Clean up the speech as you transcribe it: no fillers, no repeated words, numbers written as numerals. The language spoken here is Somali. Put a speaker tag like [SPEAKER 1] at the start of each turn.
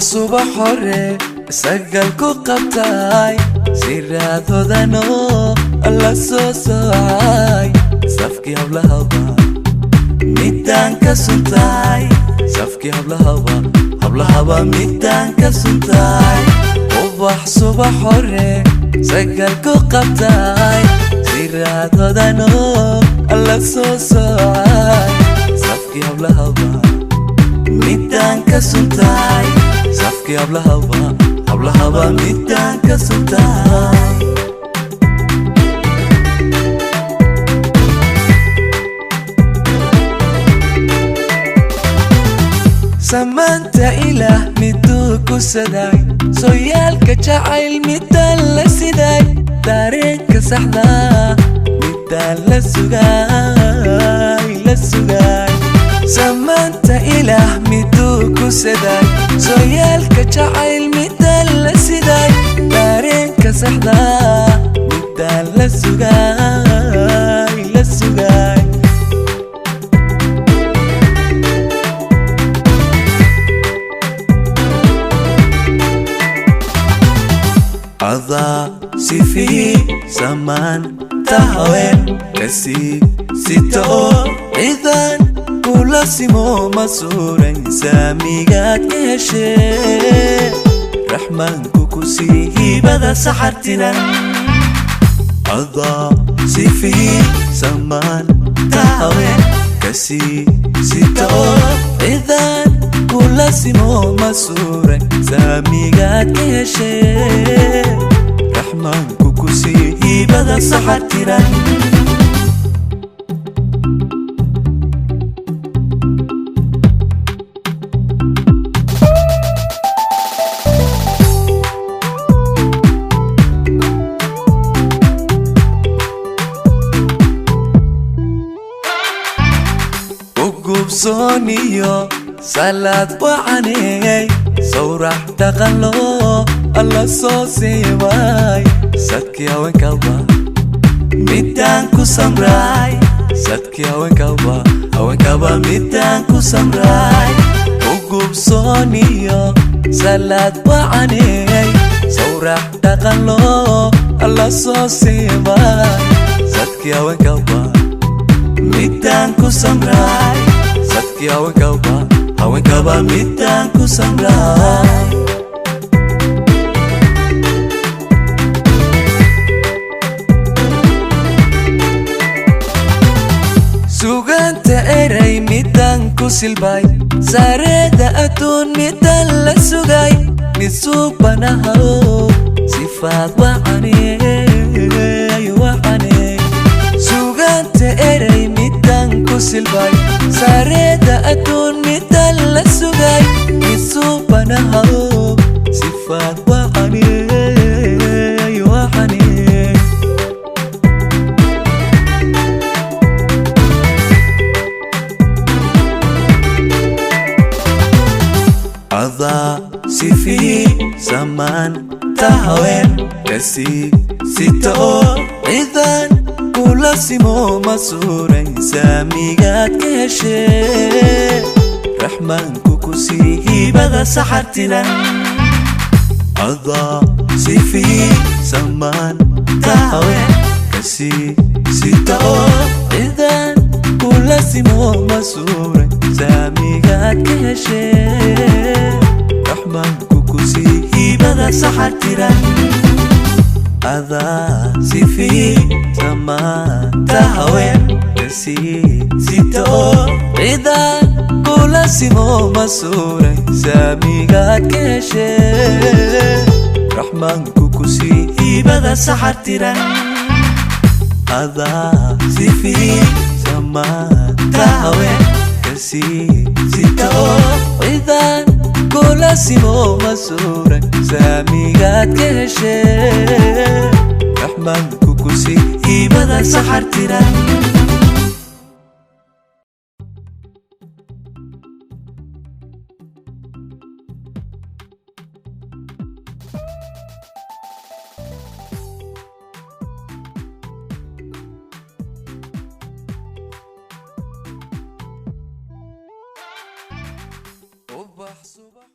[SPEAKER 1] subax hore sagalku qabtay siraadodano alla soo soocay safkii hablahaba midaan ka suntay safkii hablahaba midaan ka suntay ubax subax hore sagalku qabtay siraadodano alla soo soocay safkii hablahaba midaan ka suntay safkii hablahaba midaan ka suntay samanta ilah miduu ku saday sooyaalka jacayl midaan la siday dareenka saxda midaan la sugay samanta ilah miduu ku saday sooyaalka jacayl midaan la siday dareenka saxda midaan la sugay adaa sifii samaan tahawen kasi sito ciidan kula simo masuuran saamigaad ka heshee raxmaanku ku sii hibada saxartinan adaa sifii samaan tahawen kasi sito ciidan kula simo masuuran saamigaad ka heshee raxmaanku ku sii hibada saxartinan gubsooniyo salaad wacaney sawrax dhaqanlo alla soo siibay sadkii haweenkaba midaan ku samray sadkii haweenkaba midaan ku samray gubsooniyo salaad wacaney sawrax dhaqanlo alla soo siibay sadkii haweenkaba midaan ku samray sadkii haweenkaba midaan ku samray suganta eray midaan ku silbay sareeda adduun midaan la sugay mid suubanahaw sifaad wacaney suganta eray midaan ku silbay sareeda adduun midaan la sugay mid suubanahaw sifaad wacaney adaa sifii samaan tahawen kasi sito ciidan kula simo masuuran saamigaad ka heshee raxmaanku ku sii hibada saxartinan adaa sifii samaan tahawen kasi sito ciidan kula simo masuuran saamigaad ka heshee raxmaanku ku sii hibada saxartiran adaa sifii samaan tahawen kasi sito ciidan kula simo masuuran saamigaad ka heshee raxmaanku ku sii hibada saxartiran adaa sifii samaan tahawen kasi sito ciidan kula simo masuuran saamigaad ka heshee raxmaanku ku sii hibada saxartiran ubax subax